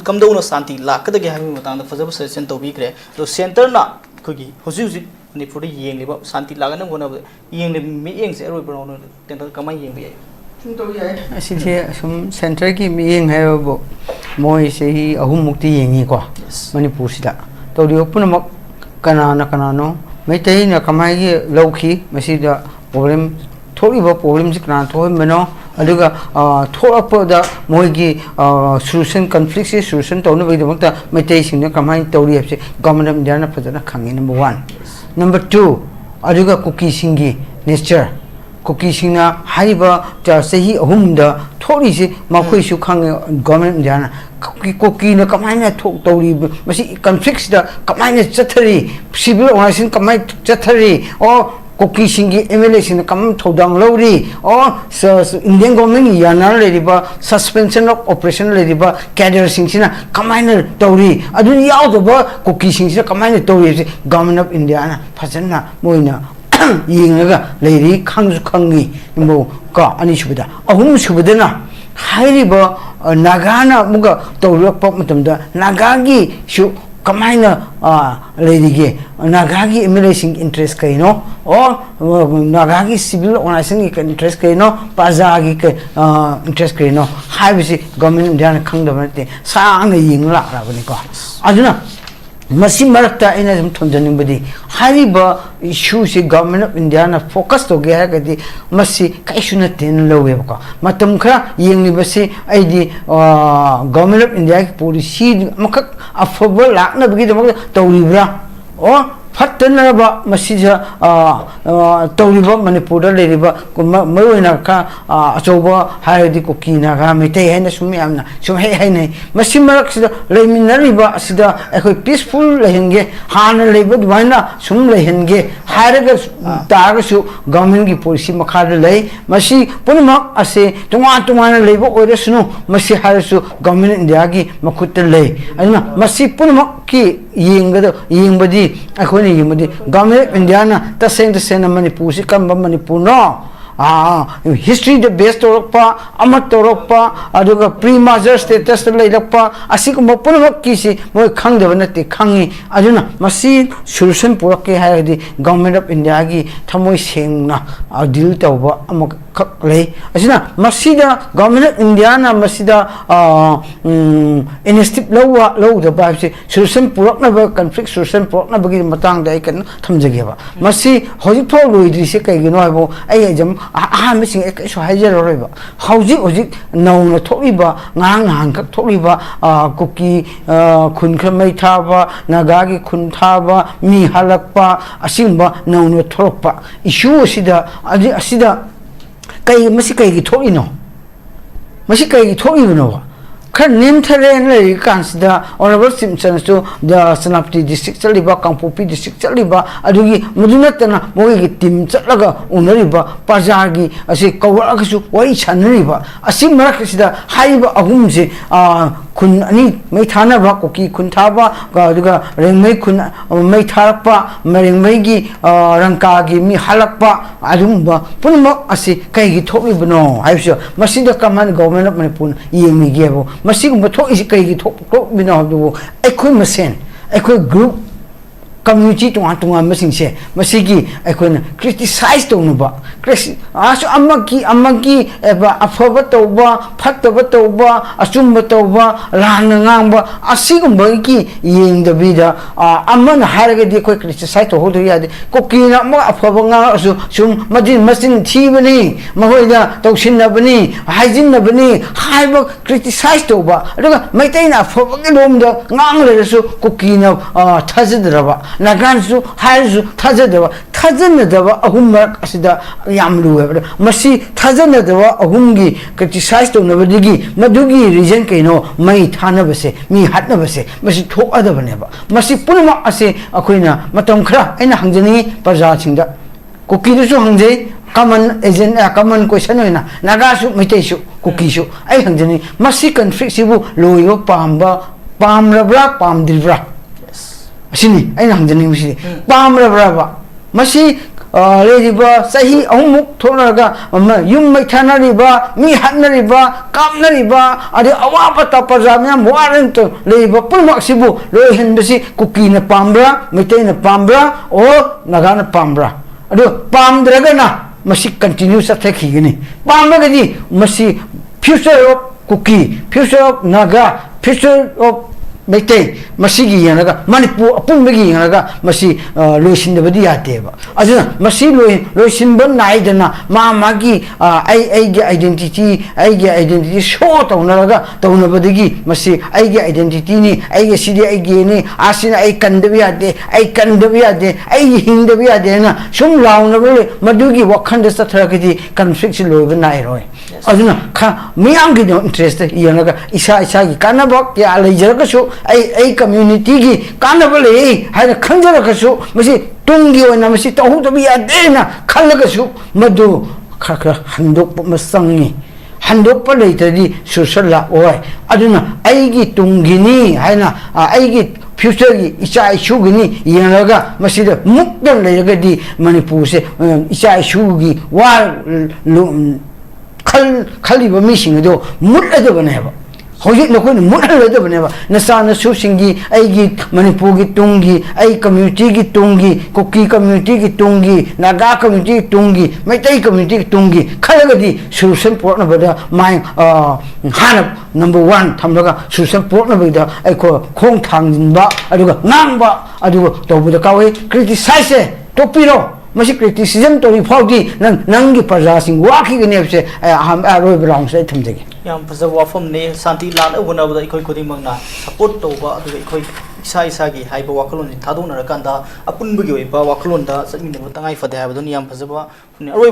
ꯀꯝꯗꯧꯅ ꯁꯥꯟꯇꯤ ꯂꯥꯛꯀꯗꯒꯦ ꯍꯥꯏꯕꯒꯤ ꯃꯇꯥꯡꯗ ꯐꯖꯕ ꯁꯖꯦꯁꯟ ꯇꯧꯕꯤꯈ꯭ꯔꯦ ꯑꯗꯣ ꯁꯦꯟꯇꯔꯅ ꯑꯩꯈꯣꯏꯒꯤ ꯍꯧꯖꯤꯛ ꯃꯅꯤꯄꯨꯔꯗ ꯌꯦꯡꯂꯤꯕ ꯁꯥꯟꯇꯤ ꯂꯥꯛꯅꯕ ꯍꯣꯠꯅꯕꯗ ꯌꯦꯡꯂꯤꯕ ꯃꯤꯠꯌꯦꯡꯁꯦ ꯑꯔꯣꯏꯕ ꯔꯥꯎꯟꯗ ꯇꯦꯟꯗꯔ ꯀꯃꯥꯏꯅ ꯌꯦꯡꯕ ꯌꯥꯏ ꯁꯨꯝ ꯇꯧ ꯌꯥꯏ ꯑꯁꯤꯁꯦ ꯁꯨꯝ ꯁꯦꯟꯇꯔꯒꯤ ꯃꯤꯠꯌꯦꯡ ꯍꯥꯏꯕꯕꯨ ꯃꯣꯏ ꯆꯍꯤ 3ꯃꯨꯛꯇꯤ ꯌꯦꯡꯉꯤꯀꯣ ꯃꯅꯤꯄꯨꯔꯁꯤꯗ ꯇꯧꯔꯤꯕ ꯄꯨꯝꯅꯃꯛ ꯀꯅꯥꯅꯣ ꯃꯩꯇꯩꯅ ꯀꯃꯥꯏꯅ ꯂꯧꯈꯤ ꯃꯁꯤꯗ ꯄ꯭ꯔꯣꯕ꯭ꯂꯦꯝ ꯊꯣꯛꯂꯤꯕ ꯄ꯭ꯔꯣꯕ꯭ꯂꯦꯝꯁꯤ ꯀꯅꯥꯅ ꯊꯣꯛꯍꯟꯕꯅꯣ ꯑꯗꯨꯒ ꯊꯣꯛꯂꯛꯄꯗ ꯃꯣꯏꯒꯤ ꯁꯣꯂꯨꯁꯟ ꯀꯟꯐ꯭ꯂꯤꯛꯁꯤ ꯁꯣꯂꯨꯁꯟ ꯇꯧꯅꯕꯒꯤꯗꯃꯛꯇ ꯃꯩꯇꯩꯁꯤꯡꯅ ꯀꯃꯥꯏꯅ ꯇꯧꯔꯤ ꯍꯥꯏꯕꯁꯤ ꯒꯚꯔꯟꯃꯦꯟ ꯑꯣꯐ ꯏꯟꯗꯤꯌꯥꯅ ꯐꯖꯅ ꯈꯪꯉꯤ ꯅꯝꯕꯔ 1 ꯅꯝꯕꯔ 2 ꯑꯗꯨꯒ ꯀꯨꯀꯤꯁꯤꯡꯒꯤ ꯅꯦꯆꯔ ꯀꯨꯀꯤꯁꯤꯡꯅ ꯍꯥꯏꯔꯤꯕ ꯆꯍꯤ 3ꯗ ꯊꯣꯛꯂꯤꯁꯤ ꯃꯈꯣꯏꯁꯨ ꯈꯪꯉꯦ ꯒꯚꯔꯟꯃꯦꯟ ꯏꯟꯗꯤꯌꯥꯅ ꯀꯨꯀꯤꯅ ꯀꯃꯥꯏꯅ ꯇꯧꯔꯤꯕ ꯃꯁꯤ ꯀꯟꯐ꯭ꯂꯤꯛꯁꯤꯗ ꯀꯃꯥꯏꯅ ꯆꯠꯊꯔꯤ ꯁꯤꯚꯤꯜ ꯑꯣꯔꯒꯅꯥꯏꯖꯦꯁꯟ ꯀꯃꯥꯏꯅ ꯆꯠꯊꯔꯤ ꯑꯣ ꯀꯨꯀꯤꯁꯤꯡꯒꯤ ꯑꯦꯝ ꯑꯦꯜ ꯑꯦꯁꯤꯡꯅ ꯀꯃꯥꯏꯅ ꯊꯧꯗꯥꯡ ꯂꯧꯔꯤ ꯑꯣ ꯏꯟꯗꯤꯌꯟ ꯒꯣꯔꯃꯦꯟꯒꯤ ꯌꯥꯅꯔ ꯂꯩꯔꯤꯕ ꯁꯁꯄꯦꯟꯁꯟ ꯑꯣꯐ ꯑꯣꯄꯔꯦꯁꯟ ꯂꯩꯔꯤꯕ ꯀꯦꯗꯔꯁꯤꯡꯁꯤꯅ ꯀꯃꯥꯏꯅ ꯇꯧꯔꯤ ꯑꯗꯨ ꯌꯥꯎꯗꯕ ꯀꯨꯀꯤꯁꯤꯡꯁꯤꯅ ꯀꯃꯥꯏꯅ ꯇꯧꯔꯤ ꯍꯥꯏꯕꯁꯤ ꯒꯚꯔꯟꯃꯦꯟ ꯑꯣꯐ ꯏꯟꯗꯤꯌꯥꯅ ꯐꯖꯅ ꯃꯣꯏꯅ ꯌꯦꯡꯉꯒ ꯂꯩꯔꯤ ꯈꯪꯁꯨ ꯈꯪꯉꯤ ꯀꯣ ꯑꯅꯤꯁꯨꯕꯗ ꯑꯍꯨꯝꯁꯨꯕꯗꯅ ꯍꯥꯏꯔꯤꯕ ꯅꯥꯒꯥꯅ ꯑꯃꯨꯛꯀ ꯇꯧꯔꯛꯄ ꯃꯇꯝꯗ ꯅꯥꯒꯥꯒꯤꯁꯨ ꯀꯃꯥꯏꯅ ꯂꯩꯔꯤꯒꯦ ꯅꯥꯒꯥꯒꯤ ꯑꯦꯝ ꯑꯦꯜ ꯑꯦꯁꯤꯡꯒꯤ ꯏꯟꯇꯔꯦꯁ ꯀꯩꯅꯣ ꯑꯣ ꯅꯥꯒꯥꯒꯤ ꯁꯤꯚꯤꯜ ꯑꯣꯔꯒꯅꯥꯏꯖꯦꯁꯟꯒꯤ ꯏꯟꯇꯔꯦꯁ ꯀꯩꯅꯣ ꯄ꯭ꯔꯖꯥꯒꯤ ꯏꯟꯇꯔꯦꯁ ꯀꯩꯅꯣ ꯍꯥꯏꯕꯁꯤ ꯒꯚꯔꯟꯃꯦꯟ ꯑꯣꯐ ꯏꯟꯗꯤꯌꯥꯅ ꯈꯪꯗꯕ ꯅꯠꯇꯦ ꯁꯥꯡꯅ ꯌꯦꯡꯉ ꯂꯥꯛꯂꯕꯅꯤꯀꯣ ꯑꯗꯨꯅ ꯃꯁꯤ ꯃꯔꯛꯇ ꯑꯩꯅ ꯁꯨꯝ ꯊꯝꯖꯅꯤꯡꯕꯗꯤ ꯍꯥꯏꯔꯤꯕ ꯏꯁꯨꯁꯤ ꯒꯚꯔꯟꯃꯦꯟ ꯑꯣꯐ ꯏꯟꯗꯤꯌꯥꯅ ꯐꯣꯀꯁ ꯇꯧꯒꯦ ꯍꯥꯏꯔꯒꯗꯤ ꯃꯁꯤ ꯀꯩꯁꯨ ꯅꯠꯇꯦꯅ ꯂꯧꯋꯦꯕꯀꯣ ꯃꯇꯝ ꯈꯔ ꯌꯦꯡꯂꯤꯕꯁꯤ ꯑꯩꯗꯤ ꯒꯚꯔꯟꯃꯦꯟ ꯑꯣꯐ ꯏꯟꯗꯤꯌꯥꯒꯤ ꯄꯣꯂꯤꯁꯤ ꯑꯃꯈꯛ ꯑꯐꯕ ꯂꯥꯛꯅꯕꯒꯤꯗꯃꯛꯇ ꯇꯧꯔꯤꯕ꯭ꯔꯥ ꯑꯣ ꯐꯠꯇꯅꯕ ꯃꯁꯤꯗ ꯇꯧꯔꯤꯕ ꯃꯅꯤꯄꯨꯔꯗ ꯂꯩꯔꯤꯕ ꯃꯔꯨꯑꯣꯏꯅ ꯈꯔ ꯑꯆꯧꯕ ꯍꯥꯏꯔꯗꯤ ꯀꯨꯀꯤ ꯅꯥꯒꯥ ꯃꯩꯇꯩ ꯍꯥꯏꯅ ꯁꯨꯝ ꯌꯥꯝꯅ ꯁꯨꯝ ꯍꯥꯏꯅꯩ ꯃꯁꯤ ꯃꯔꯛꯁꯤꯗ ꯂꯩꯃꯤꯟꯅꯔꯤꯕ ꯑꯁꯤꯗ ꯑꯩꯈꯣꯏ ꯄꯤꯁꯐꯨꯜ ꯂꯩꯍꯟꯒꯦ ꯍꯥꯟꯅ ꯂꯩꯕ ꯑꯗꯨꯃꯥꯏꯅ ꯁꯨꯝ ꯂꯩꯍꯟꯒे ꯍꯥꯏꯔꯒ ꯇꯥꯔꯒꯁꯨ ꯒꯚꯔꯟꯃꯦꯟꯒꯤ ꯄꯣꯂꯤꯁꯤ ꯃꯈꯥꯗ ꯂꯩ ꯃꯁꯤ ꯄꯨꯝꯅꯃꯛ ꯑꯁꯤ ꯇꯣꯉꯥꯟꯅ ꯂꯩꯕ ꯑꯣꯏꯔꯁꯅꯨ ꯃꯁꯤ ꯍꯥꯏꯔꯁꯨ ꯒꯚꯔꯟꯃꯦꯟ ꯏꯟꯗꯤꯌꯥꯒꯤ ꯃꯈꯨꯠꯇ ꯂꯩ ꯑꯗꯨꯅ ꯃꯁꯤ ꯄꯨꯝꯅꯃꯛꯀꯤ ꯌꯦꯡꯕꯗꯤ ꯑꯩꯈꯣꯏꯅ ꯌꯦꯡꯕꯗꯤ ꯒꯚꯔꯟꯃꯦꯟ ꯑꯣꯐ ꯏꯟꯗꯤꯌꯥꯅ ꯇꯁꯦꯡꯅ ꯃꯅꯤꯄꯨꯔꯁꯤ ꯀꯔꯝꯕ ꯃꯅꯤꯄꯨꯔꯅꯣ ꯍꯤꯁꯇ꯭ꯔꯤꯗ ꯕꯦꯁ ꯇꯧꯔꯛꯄ ꯑꯃ ꯇꯧꯔꯛꯄ ꯑꯗꯨꯒ ꯄ꯭ꯔꯤ ꯃꯥꯖꯔ ꯁ꯭ꯇꯦꯇꯁꯇ ꯂꯩꯔꯛꯄ ꯑꯁꯤꯒꯨꯝꯕ ꯄꯨꯝꯅꯃꯛꯀꯤꯁꯤ ꯃꯣꯏ ꯈꯪꯗꯕ ꯅꯠꯇꯦ ꯈꯪꯉꯤ ꯑꯗꯨꯅ ꯃꯁꯤ ꯁꯣꯂꯨꯁꯟ ꯄꯨꯔꯛꯀꯦ ꯍꯥꯏꯔꯒꯗꯤ ꯒꯚꯔꯟꯃꯦꯟ ꯑꯣꯐ ꯏꯟꯗꯤꯌꯥꯒꯤ ꯊꯃꯣꯏ ꯁꯦꯡꯅ ꯗꯤꯜ ꯇꯧꯕ ꯑꯃꯈꯛ ꯂꯩ ꯑꯁꯤꯅ ꯃꯁꯤꯗ ꯒꯚꯔꯟꯃꯦꯟ ꯑꯣꯐ ꯏꯟꯗꯤꯌꯥꯅ ꯃꯁꯤꯗ ꯏꯅꯤꯁꯤꯌꯦꯇꯤꯚ ꯂꯧꯗꯕ ꯍꯥꯏꯕꯁꯤ ꯁꯣꯂꯨꯁꯟ ꯄꯨꯔꯛꯅꯕ ꯀꯟꯐ꯭ꯂꯤꯛ ꯁꯣꯂꯨꯁꯟ ꯄꯨꯔꯛꯅꯕꯒꯤ ꯃꯇꯥꯡꯗ ꯑꯩ ꯀꯟꯅ ꯊꯝꯖꯒꯦꯕ ꯃꯁꯤ ꯍꯧꯖꯤꯛꯐꯥꯎ ꯂꯣꯏꯗ꯭ꯔꯤꯁꯦ ꯀꯩꯒꯤꯅꯣ ꯍꯥꯏꯕꯨ ꯑꯩ ꯑꯦꯛꯖꯥꯝ ꯑꯍꯥꯟꯕꯁꯤꯡ ꯑꯩ ꯀꯩꯁꯨ ꯍꯥꯏꯖꯔꯔꯣꯏꯕ ꯍꯧꯖꯤꯛ ꯅꯧꯅ ꯊꯣꯛꯂꯤꯕ ꯉꯔꯥꯡ ꯅꯍꯥꯟꯈꯛ ꯊꯣꯛꯂꯤꯕ ꯀꯨꯀꯤ ꯈꯨꯟ ꯈꯔ ꯃꯩ ꯊꯥꯕ ꯅꯥꯒꯥꯒꯤ ꯈꯨꯟ ꯊꯥꯕ ꯃꯤ ꯍꯜꯂꯛꯄ ꯑꯁꯤꯒꯨꯝꯕ ꯅꯧꯅ ꯊꯣꯛꯂꯛꯄ ꯏꯁꯨ ꯑꯁꯤꯗ ꯃꯁꯤ ꯀꯩꯒꯤ ꯊꯣꯛꯏꯅꯣ ꯃꯁꯤ ꯀꯩꯒꯤ ꯊꯣꯛꯏꯕꯅꯣ खर नेमथरेन लई कांसिदा ऑनरेबल सिमसन सो द सनापति डिस्ट्रिक्ट चलिबा कांपोपी डिस्ट्रिक्ट चलिबा अदुगी मदुनतना मोगी टीम चलगा उनरिबा पाजागी असे कवरगसु वरी छनरिबा असि मरकसिदा हाइबा अहुमसे खुन अनि मैथानबा कोकी खुनथाबा अदुगा रेंगमै खुन मैथारपा मरेंगमैगी रंकागी मी हलकपा अदुमबा पुनमक असे कैगी थोबिबनो हाइबसो मसिदा कमान गवर्नमेंट ऑफ मणिपुर येमिगेबो मसिगुम थोइसि कैगी थोबिनो हबदु अखोय मसेन अखोय group community tunga masingse masigi aikoina criticize tawnuba asu amaki eba afaba tawba phattaba tawba asumba tawba lana ngangba asigumba ki yengdabida amana haraga di koi criticize to hodo yade kokina ma afaba nga asu sum madin masin thibani mahoida tawsinna bani hygiene bani haiba criticize tawba aduga maitaina afaba ki lomda ngang lesu kokina thajidraba nagansu haisu thajadaba ahummak asida yamlu hebra masi thajadaba ahumgi criticize to nabadigi madugi reason kaino mai thana base mi hatna base masi thokadabane ba masi punma ase akoina matam khara aina hangjani parja singda koki su hangjai common agent common question hoina nagasu mitaisu koki su ai hangjani masi conflict sibu loyo pamrabra pamdilbra sini aina hangjani musi pamrabra masi लेरिबा सही अमुक थोनरगा yum मैथानरिबा मी हनरिबा कामनरिबा अदे अवाबा तपजा ma'am वारन तो लेरिबा पुलमक्सिबु लोहिनबसी कुकीना पाम्ब्रा मैतैना पाम्ब्रा ओ नगाना पाम्ब्रा अदो पामद्रगना मसी continue सथखिगनी पामगदी मसी future of Kuki future of Naga future of Meitei मसीगी यनगा मणिपुर अपुंबगी यनगा मसी लोइसिनबदी यातेबा अजुना मसी लोइसिनबन नाइदना मागी आइडेंटिटी शो तौनरगा तौनबदगी मसी आइगे आइडेंटिटी नि आइगे सिदि आइगे नि आसिना आइ कंदबि याते आइ हिंदबि याते ना सुम लाउनबले मदुगी वखंद सथरगदी कन्फ्लिक्ट लोइबन नाइरोय अजुना मियांगी इंटरेस्ट यनगा इसा की कानबक या लेजरगसु आई कम्युनिटी की कानबले हाय खंजरगसु मसी तुंगी ओना मसी तहुदबि यादेना खलगसु मदु खखरा हंदोक मसंगी हंदोक लेतदी सुसला ओय अदुना आइगी तुंगिनी हायना आइगी फ्यूचर की इचा इशूगिनी यनगा मसीदा मुक्तन लेगदी मणिपुर से इचा इशूगी वा खलिबा मिसिंगदो मुटलदबनेबा होजिक नकोन मुटलदबनेबा नसाना सुसिंगी आइगी मणिपुर की तुंगी आई कम्युनिटी की तुंगी कुकी कम्युनिटी की तुंगी नागा कम्युनिटी की तुंगी मैतै कम्युनिटी की तुंगी खलगदी सोल्यूशन पोर्टनबदा माय हाना नंबर 1 थमलगा सोल्यूशन पोर्टनबदा आइको खोंग थांगबा अदुगा नांगबा अदुगा तोबदा कावे क्रिटिसाइज टोपिरो मसी क्रिटिसिजम तो रिफाउदी नंगी प्रजासिंग वाकी गनेबसे हम अरोय ब्राउन से थमजगे याम फजब वाफम ने शांति लान उगनाबदा इखोय खुदी मंगना सपोर्ट तोबा अदुगा इखोय इसा की हाइबा वाखलोन थादोनरकांदा अपुनबगी ओइबा वाखलोनदा चमिनबो तंगाई फदे हाबदोन याम फजबा